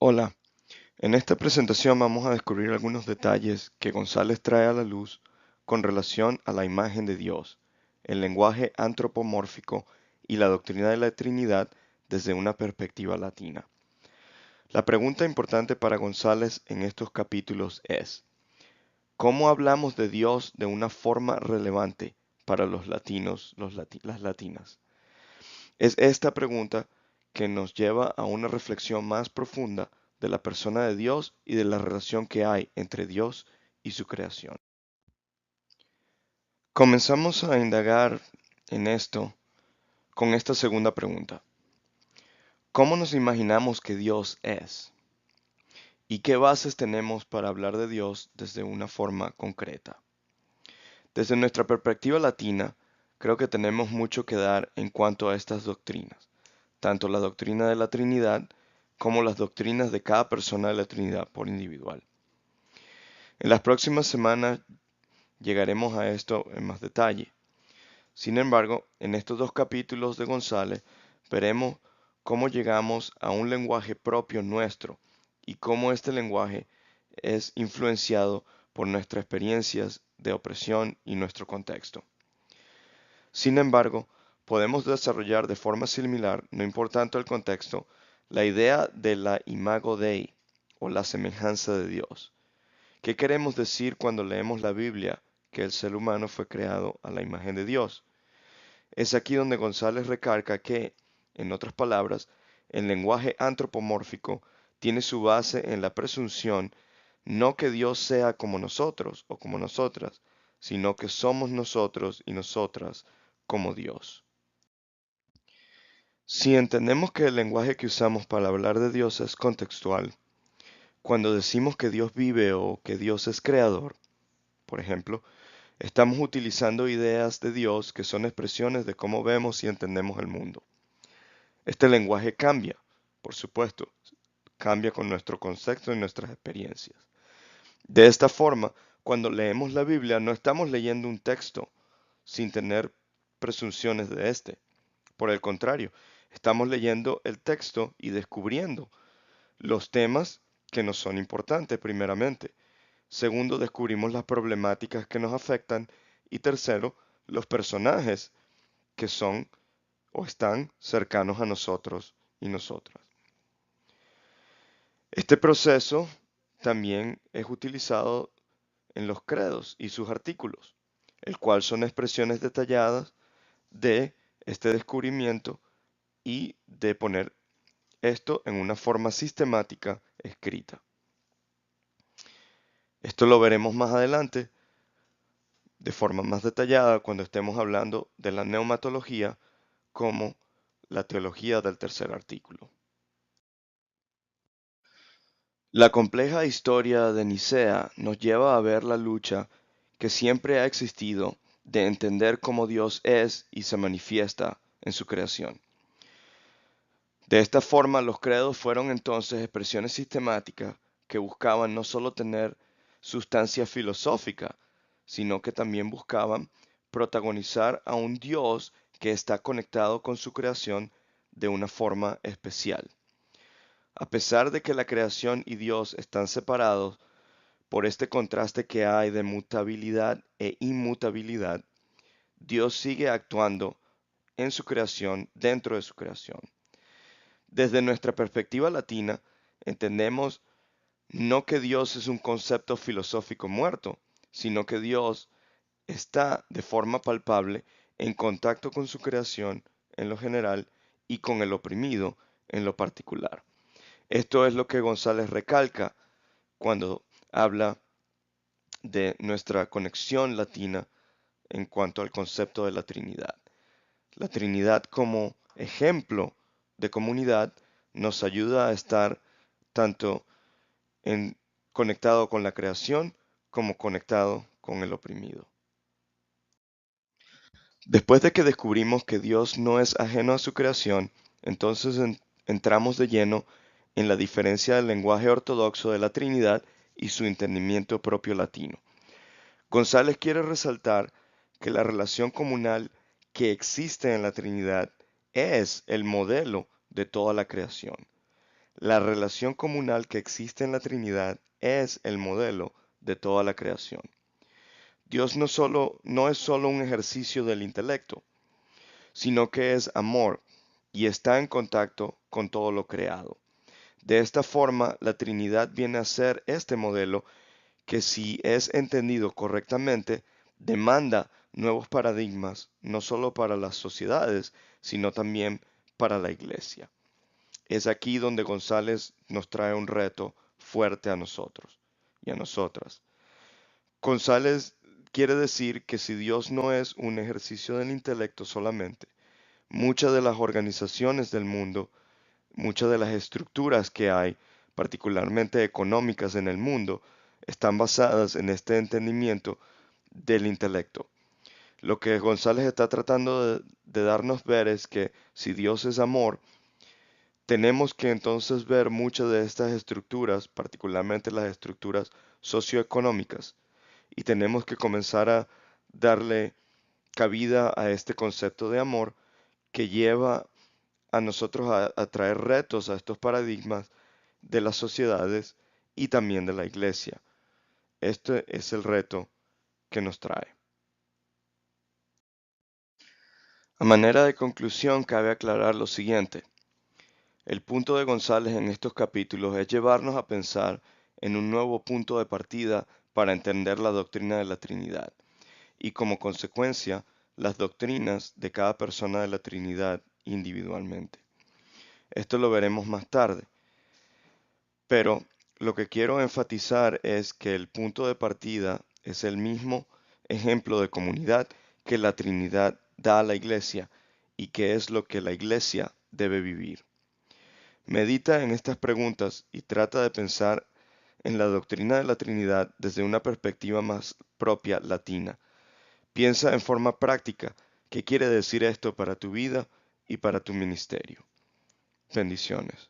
Hola, en esta presentación vamos a descubrir algunos detalles que González trae a la luz con relación a la imagen de Dios, el lenguaje antropomórfico y la doctrina de la Trinidad desde una perspectiva latina. La pregunta importante para González en estos capítulos es, ¿cómo hablamos de Dios de una forma relevante para los latinos, las latinas? Es esta pregunta que nos lleva a una reflexión más profunda de la persona de Dios y de la relación que hay entre Dios y su creación. Comenzamos a indagar en esto con esta segunda pregunta. ¿Cómo nos imaginamos que Dios es? ¿Y qué bases tenemos para hablar de Dios desde una forma concreta? Desde nuestra perspectiva latina, creo que tenemos mucho que dar en cuanto a estas doctrinas, tanto la doctrina de la Trinidad como las doctrinas de cada persona de la Trinidad por individual. En las próximas semanas llegaremos a esto en más detalle. Sin embargo, en estos dos capítulos de González veremos cómo llegamos a un lenguaje propio nuestro y cómo este lenguaje es influenciado por nuestras experiencias de opresión y nuestro contexto. Sin embargo, podemos desarrollar de forma similar, no importando el contexto, la idea de la imago Dei o la semejanza de Dios. ¿Qué queremos decir cuando leemos la Biblia que el ser humano fue creado a la imagen de Dios? Es aquí donde González recalca que, en otras palabras, el lenguaje antropomórfico tiene su base en la presunción no que Dios sea como nosotros o como nosotras, sino que somos nosotros y nosotras como Dios. Si entendemos que el lenguaje que usamos para hablar de Dios es contextual, cuando decimos que Dios vive o que Dios es creador, por ejemplo, estamos utilizando ideas de Dios que son expresiones de cómo vemos y entendemos el mundo. Este lenguaje cambia, por supuesto, cambia con nuestro concepto y nuestras experiencias. De esta forma, cuando leemos la Biblia no estamos leyendo un texto sin tener presunciones de este. Por el contrario, estamos leyendo el texto y descubriendo los temas que nos son importantes primeramente. Segundo, descubrimos las problemáticas que nos afectan. Y tercero, los personajes que son o están cercanos a nosotros y nosotras. Este proceso también es utilizado en los credos y sus artículos, el cual son expresiones detalladas de este descubrimiento y de poner esto en una forma sistemática escrita. Esto lo veremos más adelante de forma más detallada cuando estemos hablando de la neumatología como la teología del tercer artículo. La compleja historia de Nicea nos lleva a ver la lucha que siempre ha existido de entender cómo Dios es y se manifiesta en su creación. De esta forma, los credos fueron entonces expresiones sistemáticas que buscaban no solo tener sustancia filosófica, sino que también buscaban protagonizar a un Dios que está conectado con su creación de una forma especial. A pesar de que la creación y Dios están separados por este contraste que hay de mutabilidad e inmutabilidad, Dios sigue actuando en su creación, dentro de su creación. Desde nuestra perspectiva latina, entendemos no que Dios es un concepto filosófico muerto, sino que Dios está de forma palpable en contacto con su creación en lo general y con el oprimido en lo particular. Esto es lo que González recalca cuando habla de nuestra conexión latina en cuanto al concepto de la Trinidad. La Trinidad como ejemplo de comunidad nos ayuda a estar tanto en, conectado con la creación como conectado con el oprimido. Después de que descubrimos que Dios no es ajeno a su creación, entonces entramos de lleno en la diferencia del lenguaje ortodoxo de la Trinidad y su entendimiento propio latino. González quiere resaltar que la relación comunal que existe en la Trinidad es el modelo de toda la creación. La relación comunal que existe en la Trinidad es el modelo de toda la creación. Dios no es solo un ejercicio del intelecto, sino que es amor y está en contacto con todo lo creado. De esta forma, la Trinidad viene a ser este modelo que, si es entendido correctamente, demanda nuevos paradigmas, no solo para las sociedades, sino también para la Iglesia. Es aquí donde González nos trae un reto fuerte a nosotros y a nosotras. González quiere decir que si Dios no es un ejercicio del intelecto solamente, muchas de las organizaciones del mundo, muchas de las estructuras que hay, particularmente económicas en el mundo, están basadas en este entendimiento del intelecto. Lo que González está tratando de darnos ver es que si Dios es amor, tenemos que entonces ver muchas de estas estructuras, particularmente las estructuras socioeconómicas, y tenemos que comenzar a darle cabida a este concepto de amor que lleva a nosotros a traer retos a estos paradigmas de las sociedades y también de la iglesia. Este es el reto que nos trae. A manera de conclusión, cabe aclarar lo siguiente. El punto de González en estos capítulos es llevarnos a pensar en un nuevo punto de partida para entender la doctrina de la Trinidad y, como consecuencia, las doctrinas de cada persona de la Trinidad individualmente. Esto lo veremos más tarde, pero lo que quiero enfatizar es que el punto de partida es el mismo ejemplo de comunidad que la Trinidad da a la Iglesia y que es lo que la Iglesia debe vivir. Medita en estas preguntas y trata de pensar en la doctrina de la Trinidad desde una perspectiva más propia latina. Piensa en forma práctica qué quiere decir esto para tu vida y para tu ministerio. Bendiciones.